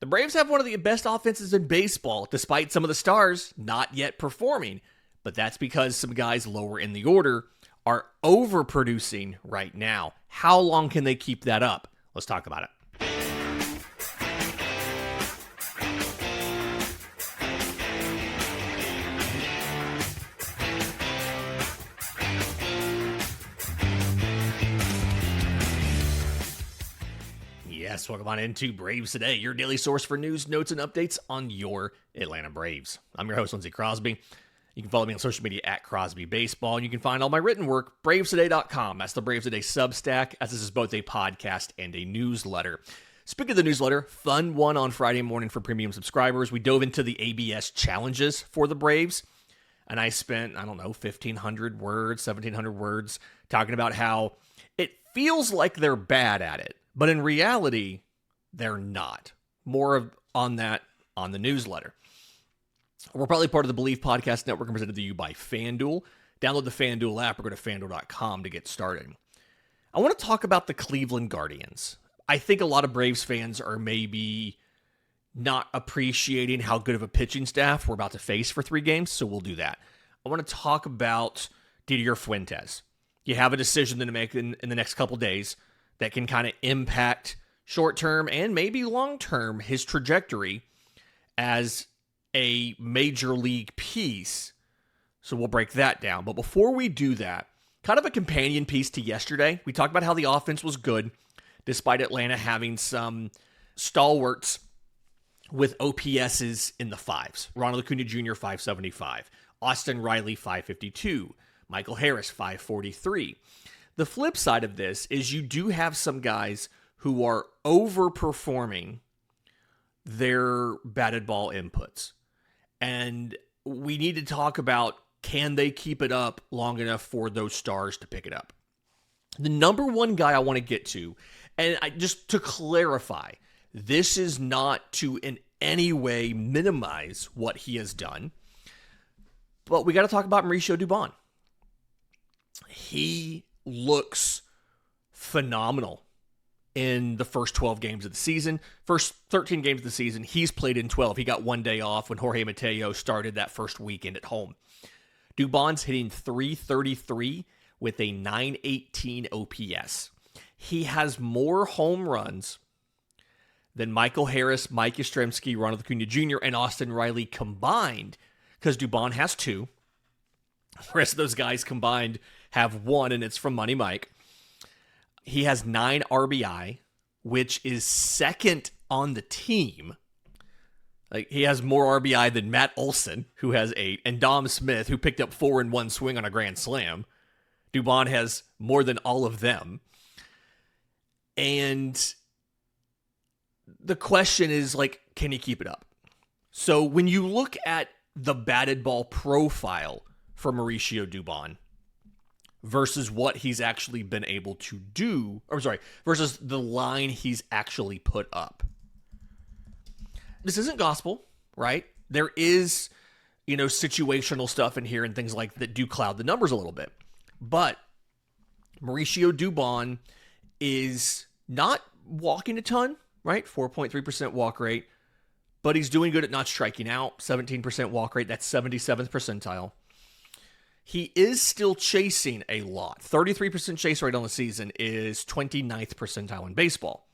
Braves have one of the best offenses in baseball, despite some of the stars not yet performing. But that's because some guys lower in the order are overproducing right now. How long can they keep that up? Let's talk about it. Yes, welcome on into Braves Today, your daily source for news, notes, and updates on your Atlanta Braves. I'm your host, Lindsay Crosby. You can follow me on social media at Crosby Baseball, and you can find all my written work, bravestoday.com. That's the Braves Today Substack, as this is both a podcast and a newsletter. Speaking of the newsletter, fun one on Friday morning for premium subscribers. We dove into the ABS challenges for the Braves, and I spent, 1,500 words, 1,700 words talking about how it feels like they're bad at it, but in reality, they're not. More on that on the newsletter. We're probably part of the Believe Podcast Network, presented to you by FanDuel. Download the FanDuel app or go to FanDuel.com to get started. I want to talk about the Cleveland Guardians. I think a lot of Braves fans are maybe not appreciating how good of a pitching staff we're about to face for 3 games, so we'll do that. I want to talk about Didier Fuentes. You have a decision to make in the next couple days that can kind of impact short-term and maybe long-term his trajectory as a major league piece. So we'll break that down. But before we do that, kind of a companion piece to yesterday. We talked about how the offense was good, despite Atlanta having some stalwarts with OPSs in the 5s. Ronald Acuña Jr., 575. Austin Riley, 552. Michael Harris, 543. The flip side of this is you do have some guys who are overperforming their batted ball inputs. And we need to talk about, can they keep it up long enough for those stars to pick it up? The number one guy I want to get to, and just to clarify, this is not to in any way minimize what he has done, but we got to talk about Mauricio Dubón. He looks phenomenal in the first 12 games of the season. First 13 games of the season, he's played in 12. He got one day off when Jorge Mateo started that first weekend at home. Dubon's hitting .333 with a .918 OPS. He has more home runs than Michael Harris, Mike Yastrzemski, Ronald Acuña Jr., and Austin Riley combined, because Dubón has 2. The rest of those guys combined have 1, and it's from Money Mike. He has 9 RBI, which is second on the team. Like, he has more RBI than Matt Olson, who has 8, and Dom Smith, who picked up 4 in one swing on a grand slam. Dubón has more than all of them. And the question is, can he keep it up? So when you look at the batted ball profile for Mauricio Dubón versus what he's actually been able to do, versus the line he's actually put up. This isn't gospel, right? There is, situational stuff in here and things like that do cloud the numbers a little bit. But Mauricio Dubón is not walking a ton, right? 4.3% walk rate, but he's doing good at not striking out. 17% walk rate, that's 77th percentile. He is still chasing a lot. 33% chase rate on the season is 29th percentile in baseball.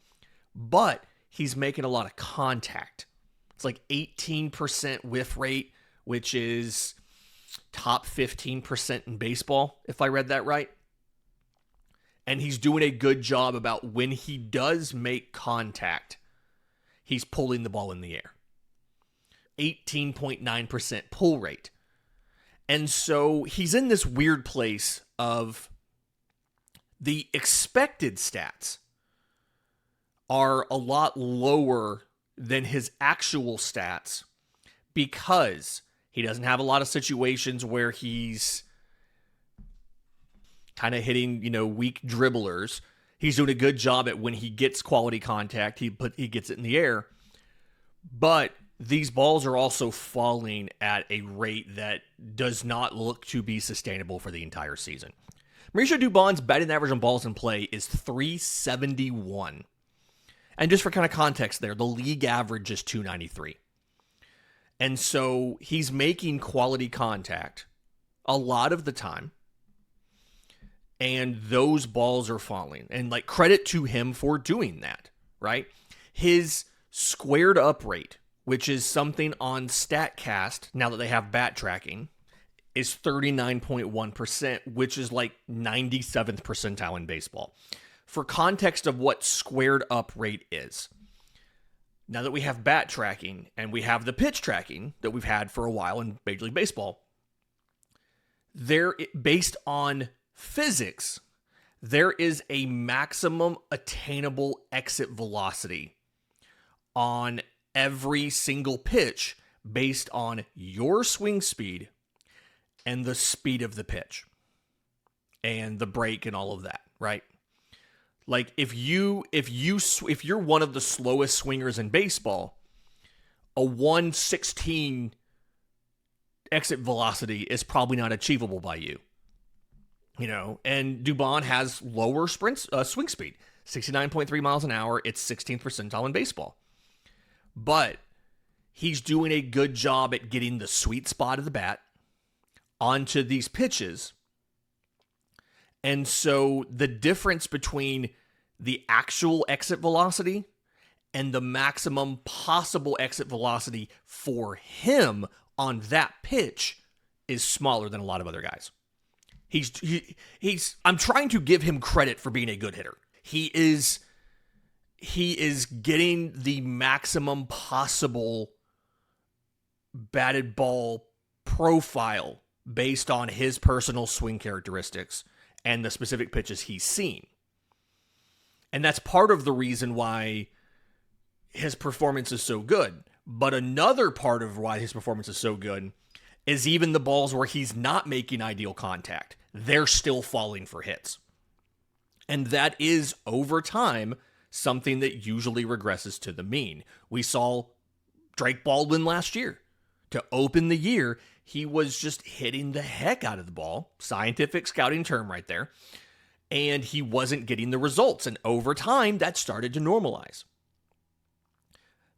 But he's making a lot of contact. It's like 18% whiff rate, which is top 15% in baseball, if I read that right. And he's doing a good job about when he does make contact, he's pulling the ball in the air. 18.9% pull rate. And so he's in this weird place of the expected stats are a lot lower than his actual stats because he doesn't have a lot of situations where he's kind of hitting, weak dribblers. He's doing a good job at when he gets quality contact, he gets it in the air. But these balls are also falling at a rate that does not look to be sustainable for the entire season. Mauricio Dubón's batting average on balls in play is .371. And just for kind of context there, the league average is 293. And so he's making quality contact a lot of the time. And those balls are falling. And like, credit to him for doing that, right? His squared up rate, which is something on StatCast, now that they have bat tracking, is 39.1%, which is like 97th percentile in baseball. For context of what squared up rate is, now that we have bat tracking and we have the pitch tracking that we've had for a while in Major League Baseball, based on physics, there is a maximum attainable exit velocity on every single pitch based on your swing speed and the speed of the pitch and the break and all of that, right? Like if you're one of the slowest swingers in baseball, a 116 exit velocity is probably not achievable by you. You know, and Dubón has lower swing speed, 69.3 miles an hour. It's 16th percentile in baseball. But he's doing a good job at getting the sweet spot of the bat onto these pitches. And so the difference between the actual exit velocity and the maximum possible exit velocity for him on that pitch is smaller than a lot of other guys. I'm trying to give him credit for being a good hitter. He is getting the maximum possible batted ball profile based on his personal swing characteristics and the specific pitches he's seen. And that's part of the reason why his performance is so good. But another part of why his performance is so good is even the balls where he's not making ideal contact, they're still falling for hits. And that is, over time, something that usually regresses to the mean. We saw Drake Baldwin last year. To open the year, he was just hitting the heck out of the ball. Scientific scouting term right there. And he wasn't getting the results. And over time, that started to normalize.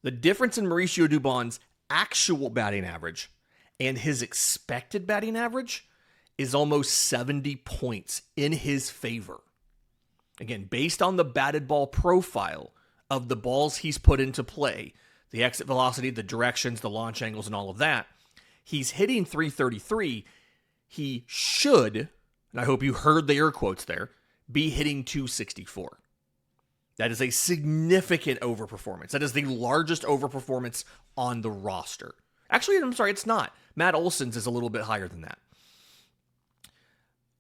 The difference in Mauricio Dubón's actual batting average and his expected batting average is almost 70 points in his favor. Again, based on the batted ball profile of the balls he's put into play, the exit velocity, the directions, the launch angles, and all of that, he's hitting 333. He should, and I hope you heard the air quotes there, be hitting 264. That is a significant overperformance. That is the largest overperformance on the roster. Actually, I'm sorry, it's not. Matt Olson's is a little bit higher than that.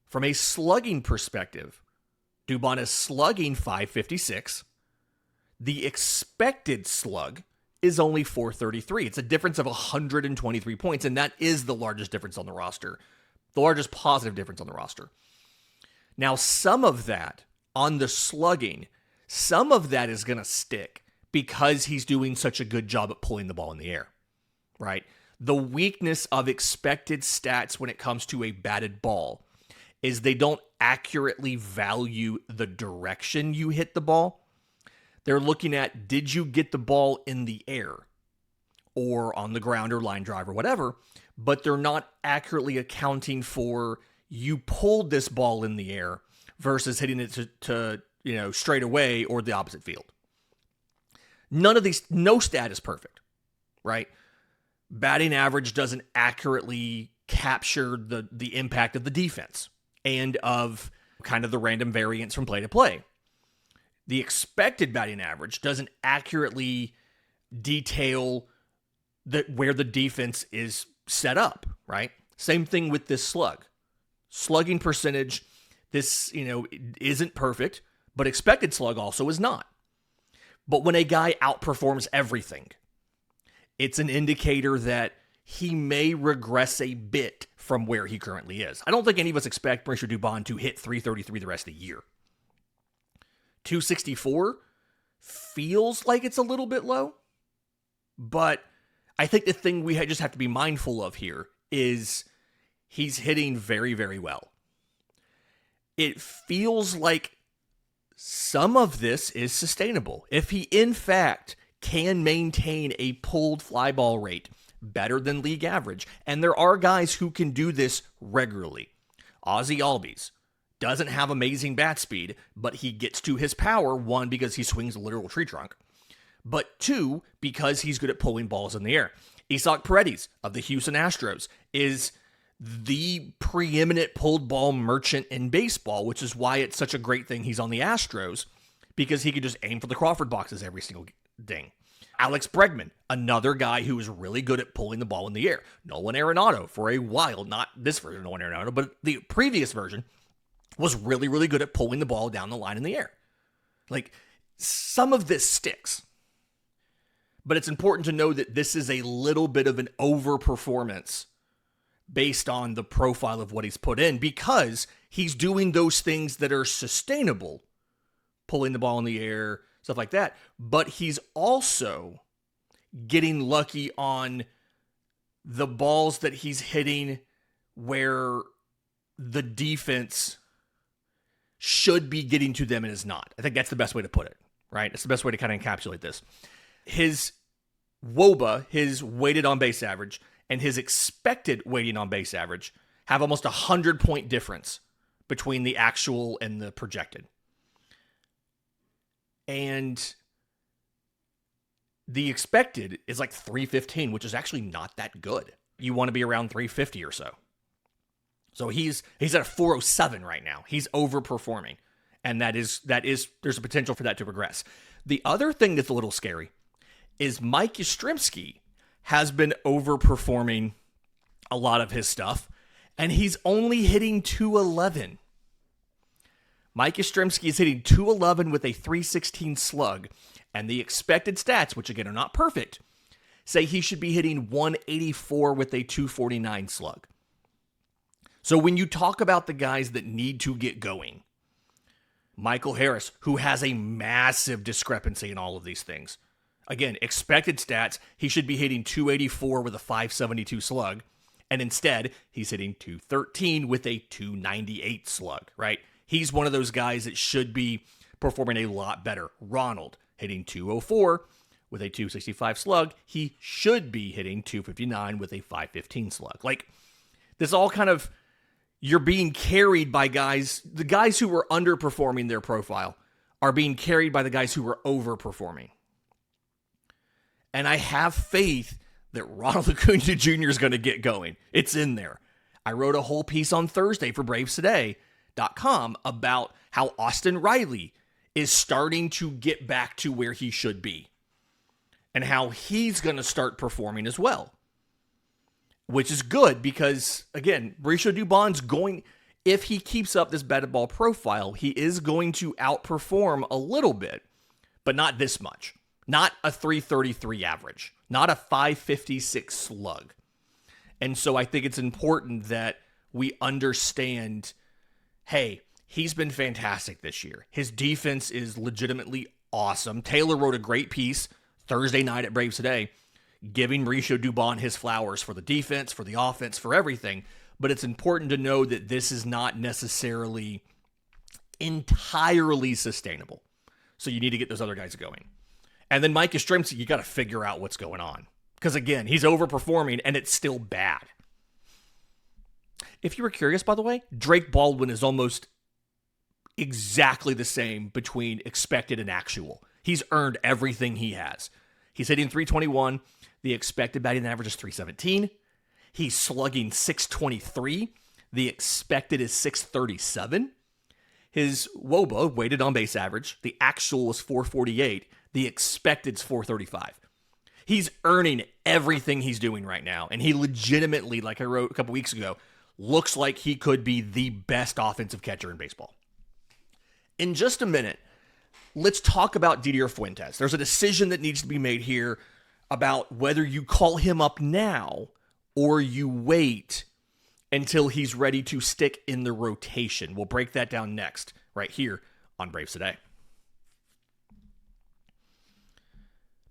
From a slugging perspective, Dubón is slugging 556. The expected slug is only 433. It's a difference of 123 points, and that is the largest difference on the roster. The largest positive difference on the roster. Now, some of that, on the slugging, some of that is going to stick because he's doing such a good job at pulling the ball in the air, right? The weakness of expected stats when it comes to a batted ball is they don't accurately value the direction you hit the ball. They're looking at, did you get the ball in the air or on the ground or line drive or whatever, but they're not accurately accounting for you pulled this ball in the air versus hitting it to straight away or the opposite field. No stat is perfect, right? Batting average doesn't accurately capture the impact of the defense and of kind of the random variance from play to play. The expected batting average doesn't accurately detail where the defense is set up, right? Same thing with this slug. Slugging percentage, this, isn't perfect, but expected slug also is not. But when a guy outperforms everything, it's an indicator that he may regress a bit from where he currently is. I don't think any of us expect Mauricio Dubón to hit 333 the rest of the year. 264 feels like it's a little bit low, but I think the thing we just have to be mindful of here is he's hitting very, very well. It feels like some of this is sustainable. If he, in fact, can maintain a pulled fly ball rate better than league average, and there are guys who can do this regularly. Ozzie Albies doesn't have amazing bat speed, but he gets to his power, one, because he swings a literal tree trunk, but two, because he's good at pulling balls in the air. Isaac Paredes of the Houston Astros is the preeminent pulled ball merchant in baseball, which is why it's such a great thing he's on the Astros, because he could just aim for the Crawford boxes every single ding. Alex Bregman, another guy who is really good at pulling the ball in the air. Nolan Arenado, for a while, not this version of Nolan Arenado, but the previous version, was really, really good at pulling the ball down the line in the air. Like, some of this sticks. But it's important to know that this is a little bit of an overperformance based on the profile of what he's put in, because he's doing those things that are sustainable, pulling the ball in the air, stuff like that. But he's also getting lucky on the balls that he's hitting where the defense should be getting to them and is not. I think that's the best way to put it, right? It's the best way to kind of encapsulate this. His WOBA, his weighted on base average, and his expected weighting on base average have almost 100-point difference between the actual and the projected. And the expected is like 315, which is actually not that good. You want to be around 350 or so. So he's at a 407 right now. He's overperforming. And there's a potential for that to regress. The other thing that's a little scary is Mike Yastrzemski has been overperforming a lot of his stuff, and he's only hitting 211. Mike Yastrzemski is hitting 211 with a 316 slug, and the expected stats, which again are not perfect, say he should be hitting 184 with a 249 slug. So when you talk about the guys that need to get going, Michael Harris, who has a massive discrepancy in all of these things. Again, expected stats, he should be hitting 284 with a 572 slug, and instead, he's hitting 213 with a 298 slug, right? He's one of those guys that should be performing a lot better. Ronald, hitting 204 with a 265 slug. He should be hitting 259 with a 515 slug. Like, this all kind of, you're being carried by guys, the guys who were underperforming their profile are being carried by the guys who were overperforming. And I have faith that Ronald Acuña Jr. is going to get going. It's in there. I wrote a whole piece on Thursday for BravesToday.com about how Austin Riley is starting to get back to where he should be. And how he's going to start performing as well. Which is good because, again, Mauricio Dubon's going, if he keeps up this batted ball profile, he is going to outperform a little bit, but not this much. Not a 333 average, not a 556 slug. And so I think it's important that we understand, hey, he's been fantastic this year. His defense is legitimately awesome. Taylor wrote a great piece Thursday night at Braves Today, giving Mauricio Dubón his flowers for the defense, for the offense, for everything. But it's important to know that this is not necessarily entirely sustainable. So you need to get those other guys going. And then Mike Yastrzemski, you got to figure out what's going on. Because again, he's overperforming and it's still bad. If you were curious, by the way, Drake Baldwin is almost exactly the same between expected and actual. He's earned everything he has. He's hitting 321. The expected batting average is 317. He's slugging 623. The expected is 637. His WOBA, weighted on base average, the actual was 448. The expected's 435. He's earning everything he's doing right now. And he legitimately, like I wrote a couple weeks ago, looks like he could be the best offensive catcher in baseball. In just a minute, let's talk about Didier Fuentes. There's a decision that needs to be made here about whether you call him up now or you wait until he's ready to stick in the rotation. We'll break that down next, right here on Braves Today.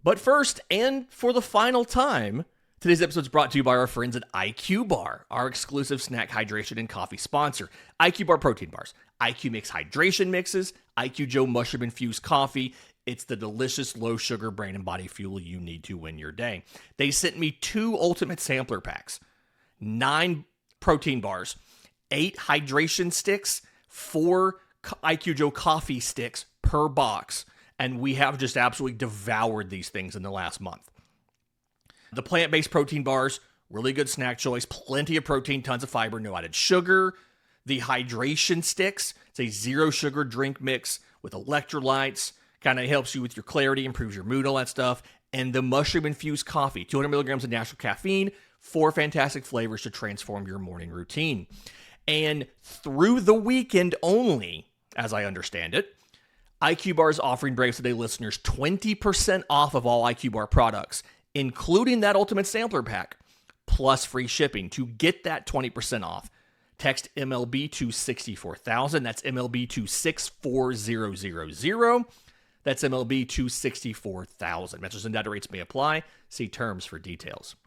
But first, and for the final time, Today's episode is brought to you by our friends at IQ Bar, our exclusive snack, hydration, and coffee sponsor. IQ Bar protein bars, IQ Mix hydration mixes, IQ Joe mushroom infused coffee. It's the delicious low sugar brain and body fuel you need to win your day. They sent me 2 ultimate sampler packs, 9 protein bars, 8 hydration sticks, 4 IQ Joe coffee sticks per box, and we have just absolutely devoured these things in the last month. The plant-based protein bars, really good snack choice, plenty of protein, tons of fiber, no added sugar. The hydration sticks, it's a zero sugar drink mix with electrolytes, kind of helps you with your clarity, improves your mood, all that stuff. And the mushroom infused coffee, 200 milligrams of natural caffeine, 4 fantastic flavors to transform your morning routine. And through the weekend only, as I understand it, IQ Bar is offering Braves Today listeners 20% off of all IQ Bar products, including that ultimate sampler pack, plus free shipping. To get that 20% off, text MLB to 64000. That's MLB to 64000. That's MLB to 64000. Messages and data rates may apply. See terms for details.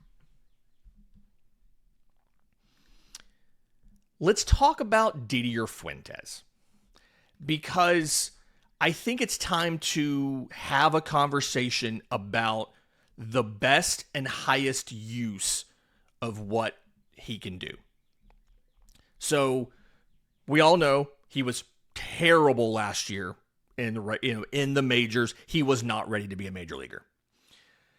Let's talk about Didier Fuentes, because I think it's time to have a conversation about the best and highest use of what he can do. So we all know he was terrible last year in the majors. He was not ready to be a major leaguer.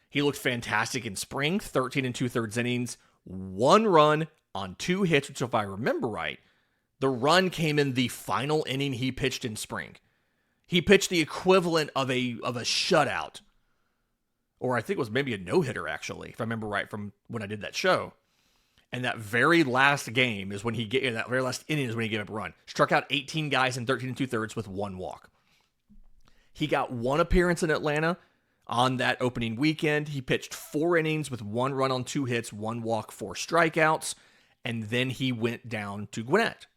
He looked fantastic in spring, 13 2/3 innings, 1 run on 2 hits, which if I remember right, the run came in the final inning he pitched in spring. He pitched the equivalent of a shutout. Or I think it was maybe a no-hitter, actually, if I remember right from when I did that show. And that very last game is when that very last inning is when he gave up a run. Struck out 18 guys in 13 2/3 with 1 walk. He got 1 appearance in Atlanta on that opening weekend. He pitched 4 innings with 1 run on 2 hits, 1 walk, 4 strikeouts. And then he went down to Gwinnett.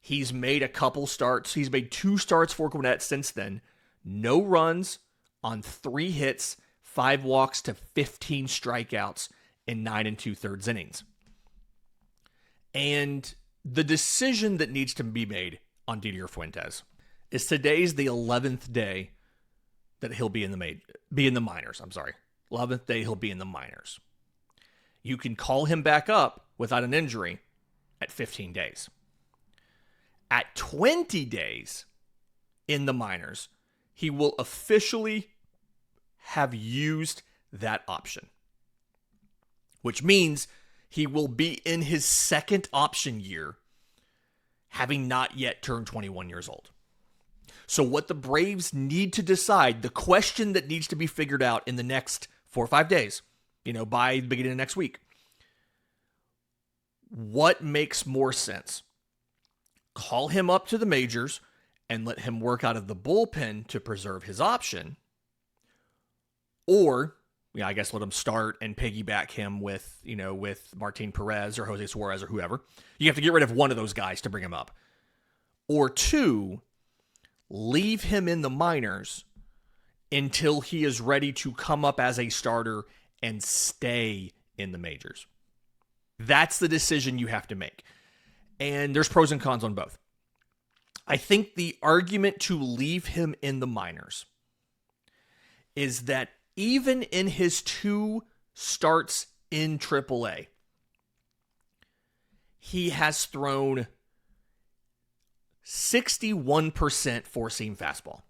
He's made a couple starts. He's made 2 starts for Gwinnett since then. No runs on 3 hits, 5 walks to 15 strikeouts in 9 2/3 innings. And the decision that needs to be made on Didier Fuentes is today's the 11th day that he'll be in the minors. 11th day he'll be in the minors. You can call him back up without an injury at 15 days. At 20 days in the minors, he will officially have used that option, which means he will be in his second option year, having not yet turned 21 years old. So what the Braves need to decide, the question that needs to be figured out in the next 4 or 5 days, by the beginning of next week, what makes more sense? Call him up to the majors and let him work out of the bullpen to preserve his option, or I guess let him start and piggyback him with Martin Perez or Jose Suarez or whoever. You have to get rid of one of those guys to bring him up. Or 2, leave him in the minors until he is ready to come up as a starter and stay in the majors. That's the decision you have to make. And there's pros and cons on both. I think the argument to leave him in the minors is that even in his 2 starts in AAA, he has thrown 61% four-seam fastball.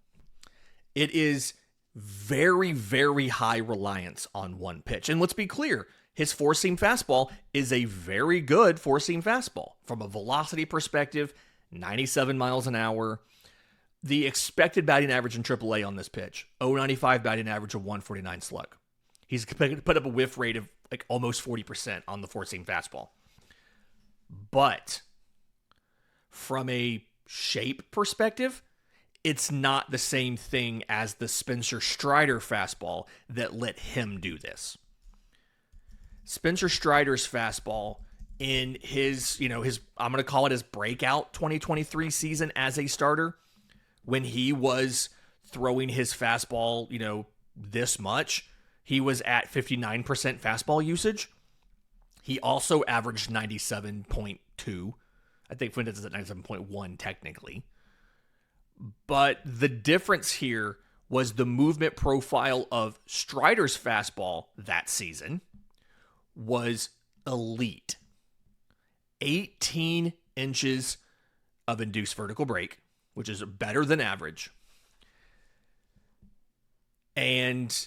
It is very, very high reliance on one pitch. And let's be clear, his four-seam fastball is a very good four-seam fastball. From a velocity perspective, 97 miles an hour. The expected batting average in AAA on this pitch, 0.95 batting average, of 149 slug. He's put up a whiff rate of almost 40% on the four-seam fastball. But from a shape perspective, it's not the same thing as the Spencer Strider fastball that let him do this. Spencer Strider's fastball in his I'm going to call it his breakout 2023 season as a starter, when he was throwing his fastball, this much, he was at 59% fastball usage. He also averaged 97.2. I think Fuentes is at 97.1 technically. But the difference here was the movement profile of Strider's fastball that season was elite. 18 inches of induced vertical break, which is better than average. And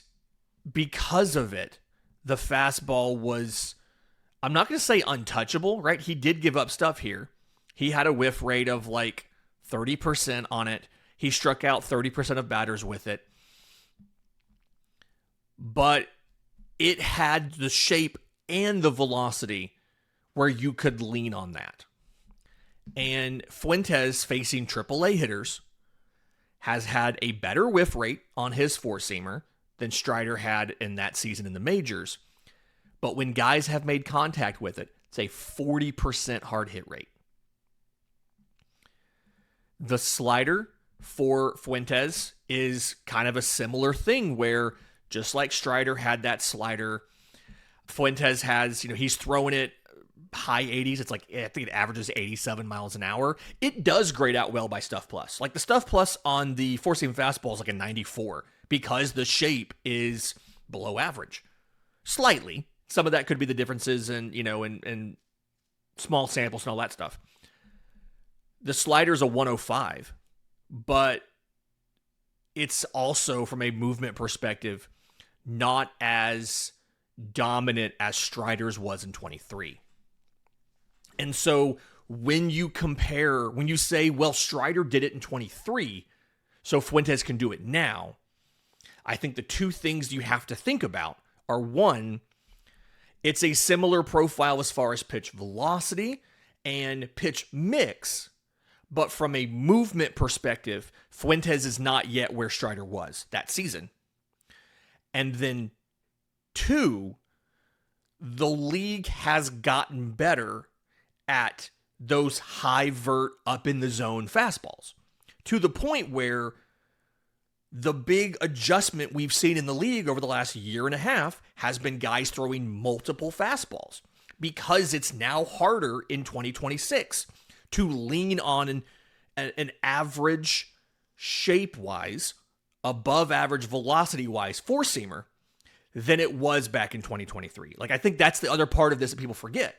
because of it, the fastball was, I'm not going to say untouchable, right? He did give up stuff here. He had a whiff rate of like 30% on it. He struck out 30% of batters with it. But it had the shape and the velocity where you could lean on that. And Fuentes, facing AAA hitters, has had a better whiff rate on his four-seamer than Strider had in that season in the majors. But when guys have made contact with it, it's a 40% hard hit rate. The slider for Fuentes is kind of a similar thing where, just like Strider had that slider, Fuentes has, he's throwing it high 80s. It's like, I think it averages 87 miles an hour. It does grade out well by Stuff Plus. Like the Stuff Plus on the four-seam fastball is like a 94 because the shape is below average. Slightly. Some of that could be the differences in small samples and all that stuff. The slider's a 105, but it's also, from a movement perspective, not as dominant as Strider's was in 23. And so when you compare, when you say, well, Strider did it in 23, so Fuentes can do it now, I think the two things you have to think about are, one, it's a similar profile as far as pitch velocity and pitch mix, but from a movement perspective, Fuentes is not yet where Strider was that season. And then two, the league has gotten better at those high vert up in the zone fastballs to the point where the big adjustment we've seen in the league over the last year and a half has been guys throwing multiple fastballs because it's now harder in 2026 to lean on an average shape-wise, above average velocity-wise four-seamer than it was back in 2023. Like, I think that's the other part of this that people forget.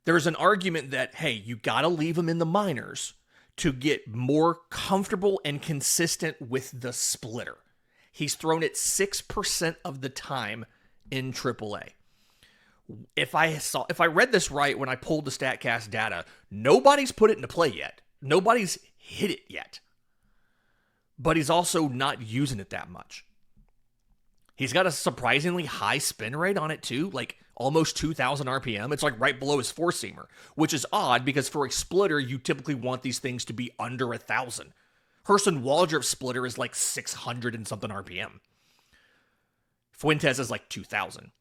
There's an argument that, hey, you got to leave him in the minors to get more comfortable and consistent with the splitter. He's thrown it 6% of the time in AAA. If I read this right when I pulled the StatCast data, nobody's put it into play yet. Nobody's hit it yet. But he's also not using it that much. He's got a surprisingly high spin rate on it too, like almost 2,000 RPM. It's like right below his four-seamer, which is odd because for a splitter, you typically want these things to be under 1,000. Hurston Waldrop's splitter is like 600 and something RPM. Fuentes is like 2,000.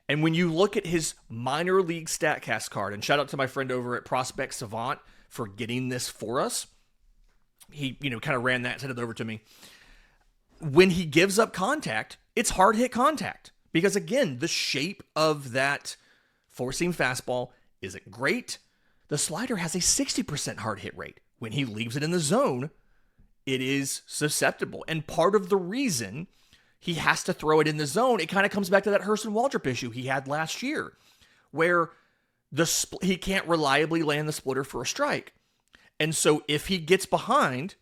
And when you look at his minor league StatCast card, and shout out to my friend over at Prospect Savant for getting this for us. He, kind of ran that, sent it over to me. When he gives up contact, it's hard hit contact. Because again, the shape of that four-seam fastball isn't great. The slider has a 60% hard hit rate. When he leaves it in the zone, it is susceptible. And part of the reason he has to throw it in the zone, it kind of comes back to that Hurston Waldrop issue he had last year, where he can't reliably land the splitter for a strike. And so if he gets behind,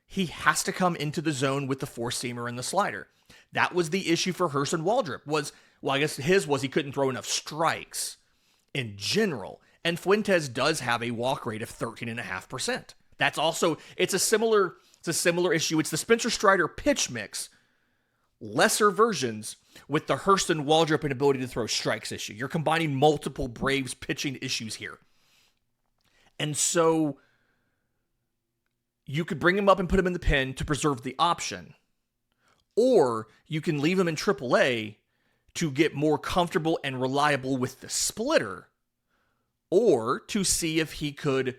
he has to come into the zone with the four-seamer and the slider. That was the issue for Hurston Waldrop. I guess his was he couldn't throw enough strikes in general. And Fuentes does have a walk rate of 13.5%. That's also, it's a similar issue. It's the Spencer Strider pitch mix, lesser versions with the Hurston Waldrop inability to throw strikes issue. You're combining multiple Braves pitching issues here. And so you could bring him up and put him in the pen to preserve the option. Or you can leave him in AAA to get more comfortable and reliable with the splitter. Or to see if he could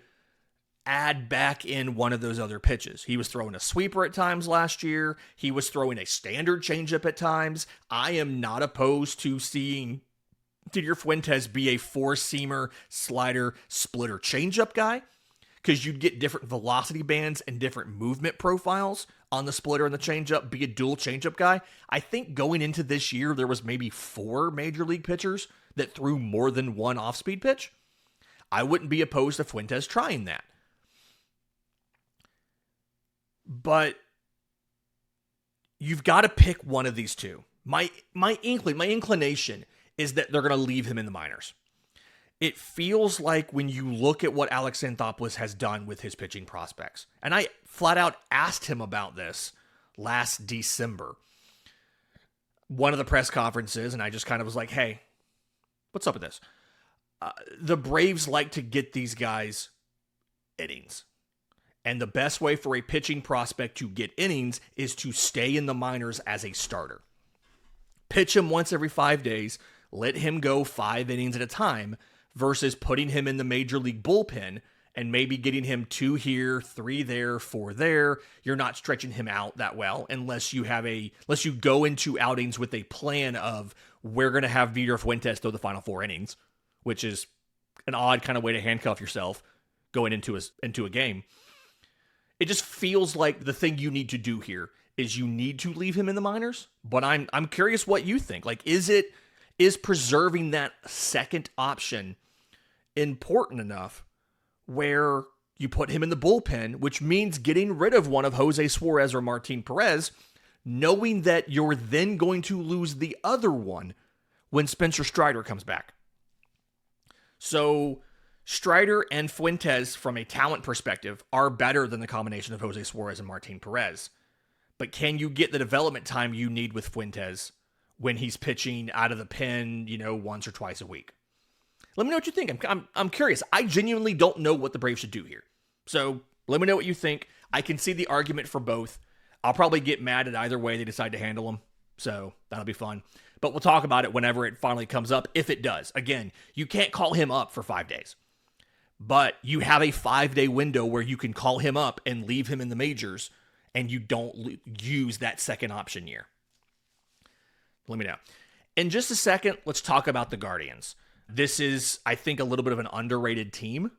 add back in one of those other pitches. He was throwing a sweeper at times last year. He was throwing a standard changeup at times. I am not opposed to seeing Didier Fuentes be a four-seamer, slider, splitter changeup guy, because you'd get different velocity bands and different movement profiles on the splitter and the changeup, be a dual changeup guy. I think going into this year, there was maybe 4 major league pitchers that threw more than one off-speed pitch. I wouldn't be opposed to Fuentes trying that. But you've got to pick one of these two. My inclination is that they're going to leave him in the minors. It feels like when you look at what Alex Anthopoulos has done with his pitching prospects, and I flat out asked him about this last December, one of the press conferences, and I just kind of was like, hey, what's up with this? The Braves like to get these guys innings. And the best way for a pitching prospect to get innings is to stay in the minors as a starter. Pitch him once every 5 days, let him go 5 innings at a time, versus putting him in the major league bullpen and maybe getting him 2 here, 3 there, 4 there. You're not stretching him out that well unless you go into outings with a plan of, we're going to have Didier Fuentes throw the final 4 innings, which is an odd kind of way to handcuff yourself going into a game. It just feels like the thing you need to do here is you need to leave him in the minors. But I'm curious what you think. Like, is preserving that second option important enough where you put him in the bullpen, which means getting rid of one of Jose Suarez or Martin Perez, knowing that you're then going to lose the other one when Spencer Strider comes back. So Strider and Fuentes, from a talent perspective, are better than the combination of Jose Suarez and Martin Perez. But can you get the development time you need with Fuentes when he's pitching out of the pen, once or twice a week? Let me know what you think. I'm curious. I genuinely don't know what the Braves should do here. So let me know what you think. I can see the argument for both. I'll probably get mad at either way they decide to handle them. So that'll be fun. But we'll talk about it whenever it finally comes up, if it does. Again, you can't call him up for 5 days. But you have a 5-day window where you can call him up and leave him in the majors, and you don't use that second option year. Let me know. In just a second, let's talk about the Guardians. This is, I think, a little bit of an underrated team.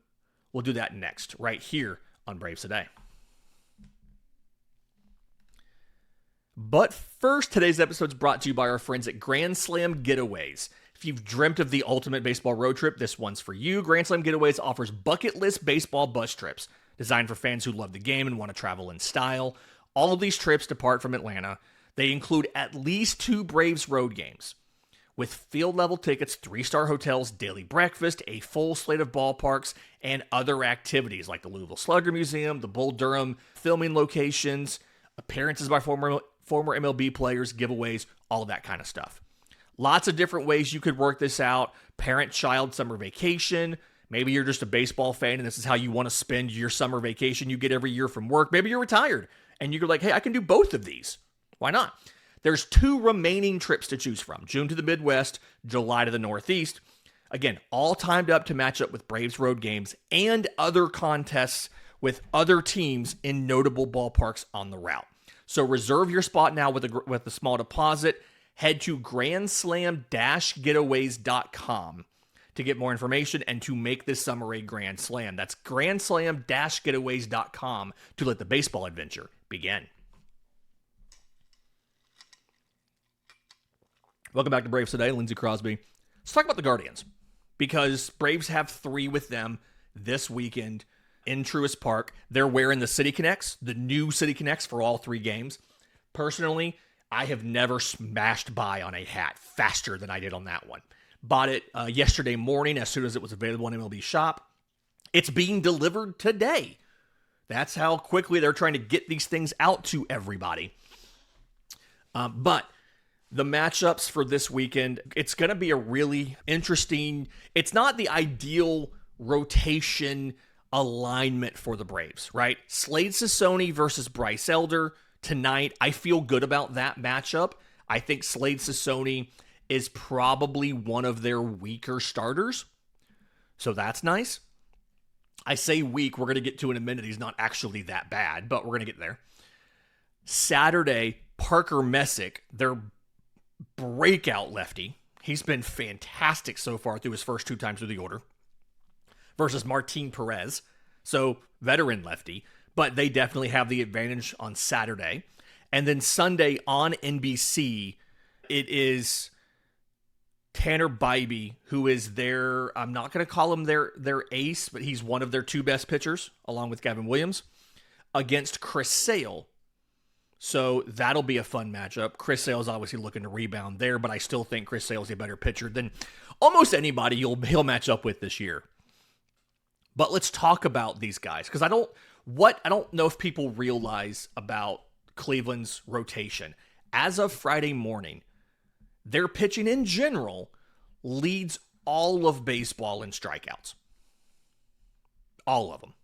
We'll do that next, right here on Braves Today. But first, today's episode is brought to you by our friends at Grand Slam Getaways. If you've dreamt of the ultimate baseball road trip, this one's for you. Grand Slam Getaways offers bucket list baseball bus trips designed for fans who love the game and want to travel in style. All of these trips depart from Atlanta. They include at least 2 Braves road games, with field-level tickets, 3-star hotels, daily breakfast, a full slate of ballparks, and other activities like the Louisville Slugger Museum, the Bull Durham filming locations, appearances by former MLB players, giveaways, all of that kind of stuff. Lots of different ways you could work this out. Parent-child summer vacation. Maybe you're just a baseball fan and this is how you want to spend your summer vacation you get every year from work. Maybe you're retired and you're like, hey, I can do both of these. Why not? There's 2 remaining trips to choose from. June to the Midwest, July to the Northeast. Again, all timed up to match up with Braves road games and other contests with other teams in notable ballparks on the route. So reserve your spot now with a small deposit. Head to grandslam-getaways.com to get more information and to make this summer a Grand Slam. That's grandslam-getaways.com to let the baseball adventure begin. Welcome back to Braves Today. Lindsay Crosby. Let's talk about the Guardians, because Braves have 3 with them this weekend in Truist Park. They're wearing the City Connects, the new City Connects, for all 3 games. Personally, I have never smashed by on a hat faster than I did on that one. Bought it yesterday morning as soon as it was available in MLB Shop. It's being delivered today. That's how quickly they're trying to get these things out to everybody. But the matchups for this weekend, it's going to be a really interesting, it's not the ideal rotation alignment for the Braves, right? Slade Sassoni versus Bryce Elder tonight. I feel good about that matchup. I think Slade Sassoni is probably one of their weaker starters, so that's nice. I say weak, we're going to get to in a minute. He's not actually that bad, but we're going to get there. Saturday, Parker Messick, their breakout lefty. He's been fantastic so far through his first 2 times through the order. Versus Martin Perez, so veteran lefty. But they definitely have the advantage on Saturday. And then Sunday on NBC, it is Tanner Bybee, who is their, I'm not going to call him their ace, but he's one of their 2 best pitchers, along with Gavin Williams, against Chris Sale. So that'll be a fun matchup. Chris Sale is obviously looking to rebound there, but I still think Chris Sale is a better pitcher than almost anybody he'll match up with this year. But let's talk about these guys, because I don't know if people realize about Cleveland's rotation. As of Friday morning, their pitching in general leads all of baseball in strikeouts. All of them.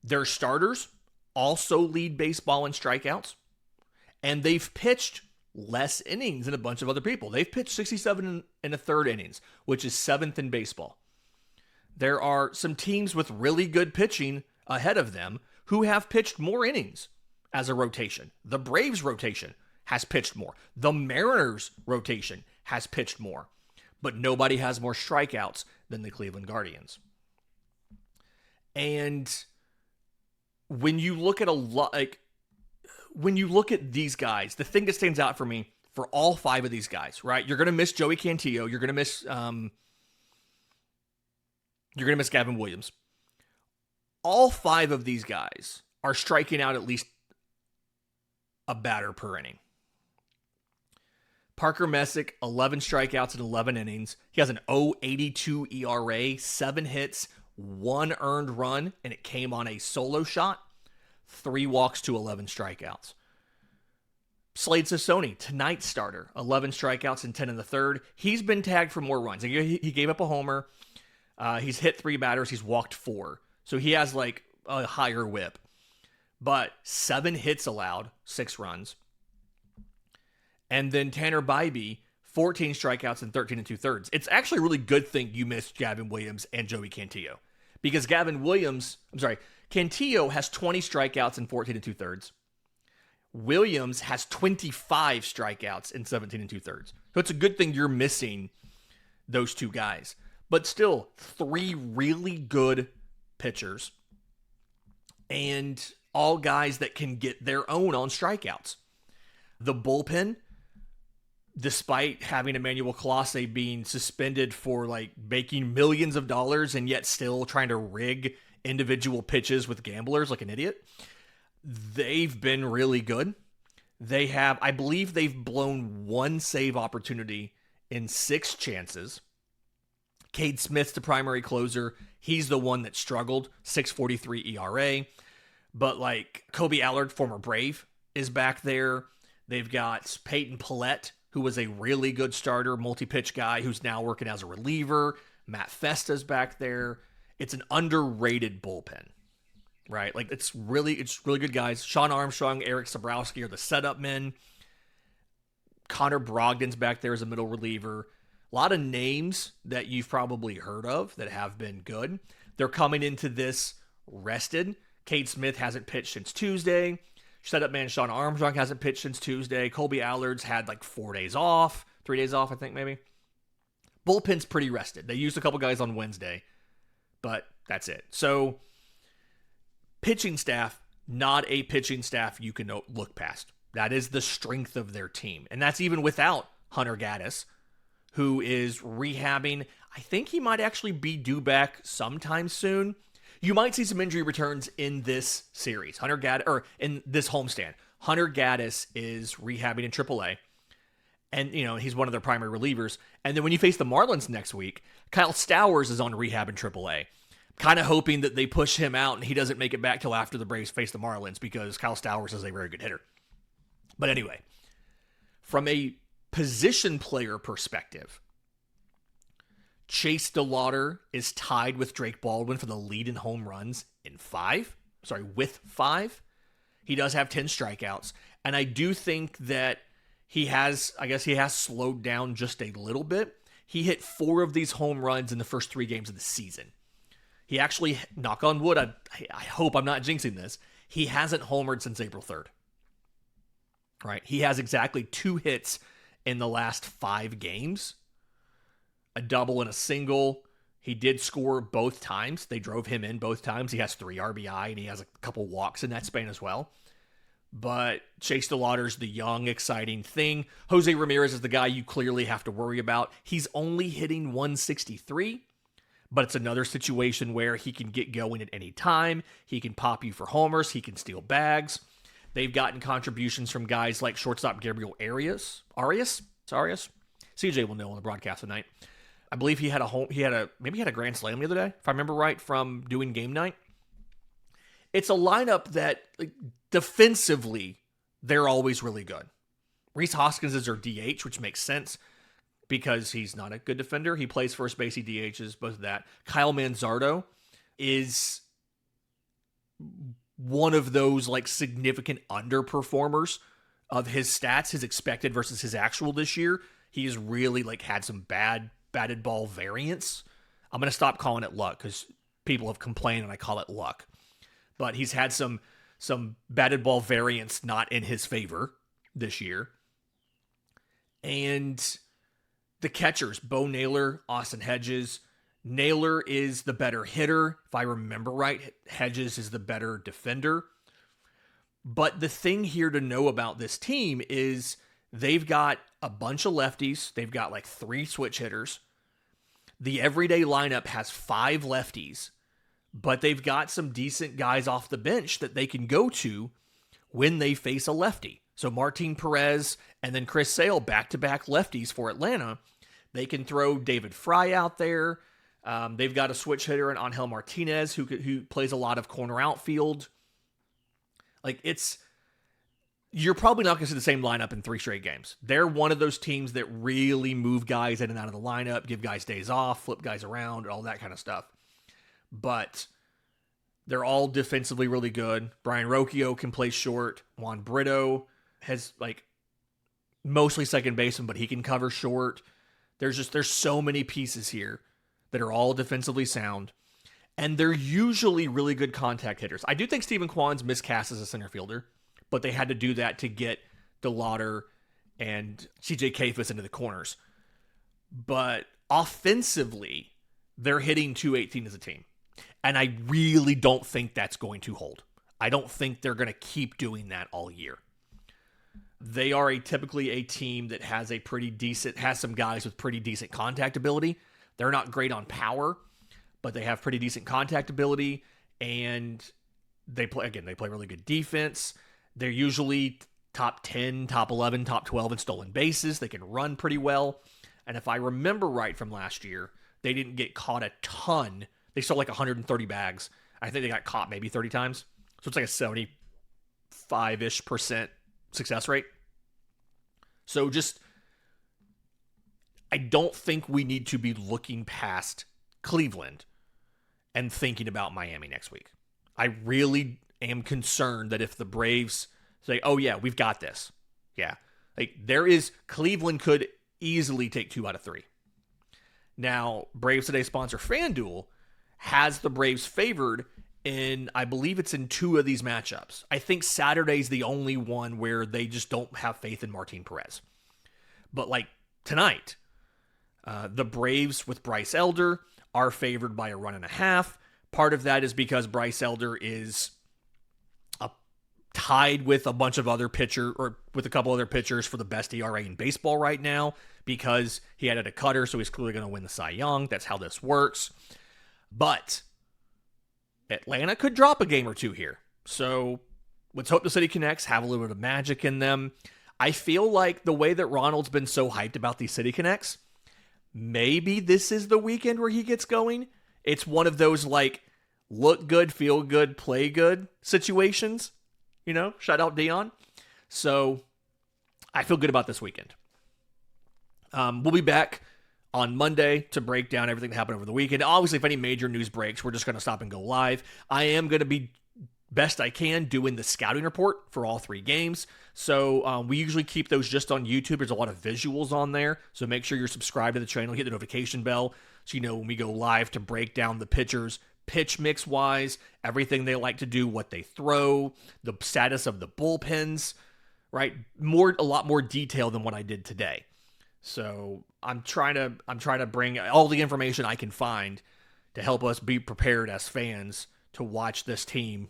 Their starters also lead baseball in strikeouts, and they've pitched less innings than a bunch of other people. They've pitched 67 and a third innings, which is 7th in baseball. There are some teams with really good pitching ahead of them who have pitched more innings as a rotation. The Braves rotation has pitched more. The Mariners rotation has pitched more. But nobody has more strikeouts than the Cleveland Guardians. And when you look at when you look at these guys, the thing that stands out for me for all 5 of these guys, right? You're going to miss Joey Cantillo. You're going to miss Gavin Williams. All 5 of these guys are striking out at least a batter per inning. Parker Messick, 11 strikeouts in 11 innings. He has an 0.82 ERA, 7 hits, 1 earned run, and it came on a solo shot. 3 walks to 11 strikeouts. Slade Sassoni, tonight's starter, 11 strikeouts and 10 in the third. He's been tagged for more runs. He gave up a homer. He's hit 3 batters. He's walked 4. So he has like a higher whip. But 7 hits allowed, 6 runs. And then Tanner Bybee, 14 strikeouts and 13 2/3. It's actually a really good thing you missed Gavin Williams and Joey Cantillo. Because Cantillo has 20 strikeouts and 14 2/3. Williams has 25 strikeouts and 17 2/3. So it's a good thing you're missing those 2 guys. But still, 3 really good pitchers. And all guys that can get their own on strikeouts. The bullpen, despite having Emmanuel Clase being suspended for like making millions of dollars and yet still trying to rig individual pitches with gamblers like an idiot, they've been really good. I believe they've blown 1 save opportunity in 6 chances. Cade Smith's the primary closer. He's the one that struggled, 6.43 ERA. But like Kobe Allard, former Brave, is back there. They've got Peyton Pallette, who was a really good starter, multi-pitch guy who's now working as a reliever. Matt Festa's back there. It's an underrated bullpen, right? Like it's really good guys. Sean Armstrong, Eric Sabrowski are the setup men. Connor Brogdon's back there as a middle reliever. A lot of names that you've probably heard of that have been good. They're coming into this rested. Cade Smith hasn't pitched since Tuesday. Setup man Sean Armstrong hasn't pitched since Tuesday. Colby Allard's had like 4 days off, 3 days off, I think maybe. Bullpen's pretty rested. They used a couple guys on Wednesday, but that's it. So pitching staff, not a pitching staff you can look past. That is the strength of their team. And that's even without Hunter Gaddis, who is rehabbing. I think he might actually be due back sometime soon. You might see some injury returns in this series. In this homestand. Hunter Gaddis is rehabbing in AAA. And, he's one of their primary relievers. And then when you face the Marlins next week, Kyle Stowers is on rehab in AAA. Kind of hoping that they push him out and he doesn't make it back till after the Braves face the Marlins because Kyle Stowers is a very good hitter. But anyway, from a position player perspective, Chase DeLauter is tied with Drake Baldwin for the lead in home runs with 5. He does have 10 strikeouts. And I do think that he has slowed down just a little bit. He hit 4 of these home runs in the first 3 games of the season. He actually, knock on wood, I hope I'm not jinxing this, he hasn't homered since April 3rd. Right? He has exactly 2 hits in the last 5 games. A double and a single. He did score both times. They drove him in both times. He has 3 RBI, and he has a couple walks in that span as well. But Chase DeLauder's the young, exciting thing. Jose Ramirez is the guy you clearly have to worry about. He's only hitting 163, but it's another situation where he can get going at any time. He can pop you for homers. He can steal bags. They've gotten contributions from guys like shortstop Gabriel Arias. CJ will know on the broadcast tonight. I believe he had a grand slam the other day, if I remember right, from doing game night. It's a lineup that, like, defensively, they're always really good. Rhys Hoskins is their DH, which makes sense because he's not a good defender. He plays first base, he DHs, both of that. Kyle Manzardo is one of those, like, significant underperformers of his stats, his expected versus his actual this year. He has really, like, had some bad batted ball variance. I'm going to stop calling it luck because people have complained and I call it luck. But he's had some batted ball variance not in his favor this year. And the catchers, Bo Naylor, Austin Hedges. Naylor is the better hitter. If I remember right, Hedges is the better defender. But the thing here to know about this team is they've got a bunch of lefties. They've got like 3 switch hitters. The everyday lineup has 5 lefties. But they've got some decent guys off the bench that they can go to when they face a lefty. So Martin Perez and then Chris Sale, back-to-back lefties for Atlanta. They can throw David Fry out there. They've got a switch hitter in Angel Martinez who plays a lot of corner outfield. Like, you're probably not going to see the same lineup in 3 straight games. They're one of those teams that really move guys in and out of the lineup, give guys days off, flip guys around, all that kind of stuff. But they're all defensively really good. Brian Rocchio can play short. Juan Brito has, like, mostly second baseman, but he can cover short. There's so many pieces here that are all defensively sound. And they're usually really good contact hitters. I do think Stephen Kwan's miscast as a center fielder, but they had to do that to get DeLauder and CJ Kayfus into the corners. But offensively, they're hitting .218 as a team. And I really don't think that's going to hold. I don't think they're going to keep doing that all year. They are typically a team that has some guys with pretty decent contact ability. They're not great on power, but they have pretty decent contact ability, and they play really good defense. They're usually top 10, top 11, top 12 in stolen bases. They can run pretty well. And if I remember right from last year, they didn't get caught a ton. They stole like 130 bags. I think they got caught maybe 30 times. So it's like a 75-ish% success rate. So I don't think we need to be looking past Cleveland and thinking about Miami next week. I really am concerned that if the Braves say, oh yeah, we've got this. Yeah. Like, Cleveland could easily take 2 out of 3. Now, Braves Today sponsor FanDuel has the Braves favored in, I believe it's in 2 of these matchups. I think Saturday's the only one where they just don't have faith in Martin Perez. But like tonight, the Braves with Bryce Elder are favored by 1.5. Part of that is because Bryce Elder is tied with a bunch of other with a couple other pitchers for the best ERA in baseball right now because he added a cutter, so he's clearly going to win the Cy Young. That's how this works. But Atlanta could drop a game or 2 here. So let's hope the City Connects have a little bit of magic in them. I feel like the way that Ronald's been so hyped about these City Connects, maybe this is the weekend where he gets going. It's one of those, like, look good, feel good, play good situations. You know, shout out Dion. So I feel good about this weekend. We'll be back on Monday to break down everything that happened over the weekend. Obviously, if any major news breaks, we're just going to stop and go live. I am going to be best I can doing the scouting report for all 3 games. So we usually keep those just on YouTube. There's a lot of visuals on there. So make sure you're subscribed to the channel, hit the notification bell so you know when we go live to break down the pitchers, pitch mix wise, everything they like to do, what they throw, the status of the bullpens, right? A lot more detail than what I did today. So I'm trying to bring all the information I can find to help us be prepared as fans to watch this team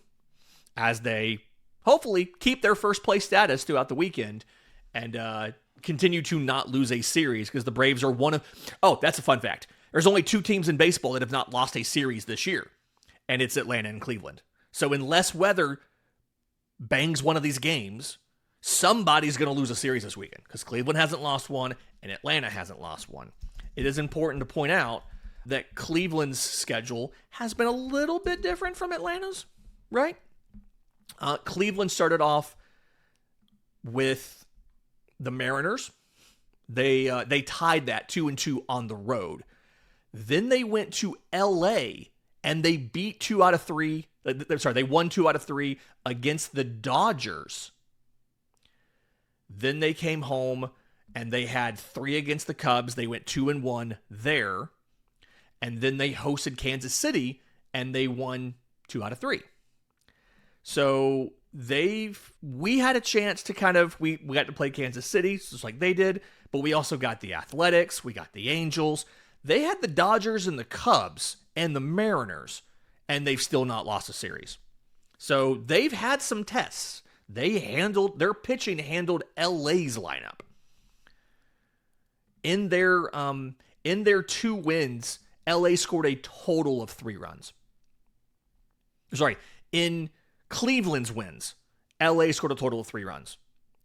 as they hopefully keep their first place status throughout the weekend and continue to not lose a series, because the Braves are one of... Oh, that's a fun fact. There's only 2 teams in baseball that have not lost a series this year, and it's Atlanta and Cleveland. So unless weather bangs one of these games, somebody's going to lose a series this weekend, because Cleveland hasn't lost one and Atlanta hasn't lost one. It is important to point out that Cleveland's schedule has been a little bit different from Atlanta's, right? Cleveland started off with the Mariners. They tied that 2-2 on the road. Then they went to LA and they beat 2 out of 3. They won 2 out of 3 against the Dodgers. Then they came home and they had 3 against the Cubs. They went 2-1 there. And then they hosted Kansas City and they won 2 out of 3. So we had a chance to we got to play Kansas City just like they did, but we also got the Athletics, we got the Angels. They had the Dodgers and the Cubs and the Mariners, and they've still not lost a series. So they've had some tests. Their pitching handled LA's lineup. In their 2 wins, LA scored a total of 3 runs. In Cleveland's wins, LA scored a total of 3 runs.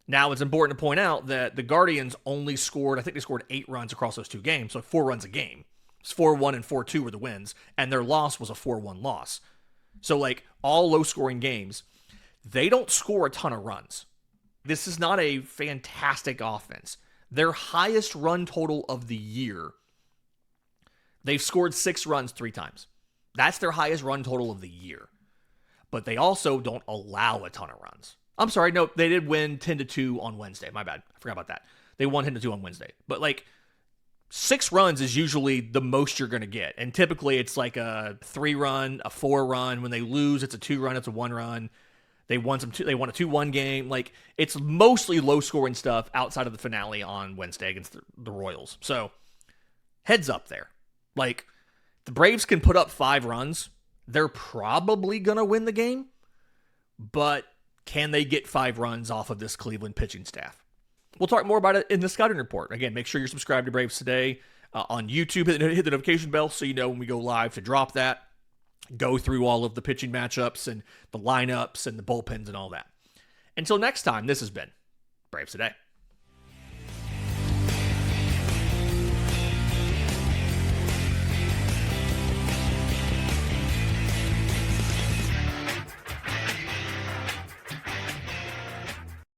Now, it's important to point out that the Guardians only scored, I think they scored 8 runs across those 2 games, so 4 runs a game. It's 4-1 and 4-2 were the wins, and their loss was a 4-1 loss. So, all low-scoring games, they don't score a ton of runs. This is not a fantastic offense. Their highest run total of the year, they've scored 6 runs 3 times. That's their highest run total of the year. But they also don't allow a ton of runs. I'm sorry, no, they did win 10-2 on Wednesday. My bad. I forgot about that. They won 10-2 on Wednesday. But 6 runs is usually the most you're going to get. And typically it's a 3-run, a 4-run. When they lose, it's a 2-run, it's a 1-run. They won a 2-1 game. It's mostly low-scoring stuff outside of the finale on Wednesday against the Royals. So, heads up there. The Braves can put up 5 runs. They're probably going to win the game. But can they get 5 runs off of this Cleveland pitching staff? We'll talk more about it in the scouting report. Again, make sure you're subscribed to Braves Today on YouTube. Hit the notification bell so you know when we go live to drop that. Go through all of the pitching matchups and the lineups and the bullpens and all that. Until next time, this has been Braves Today.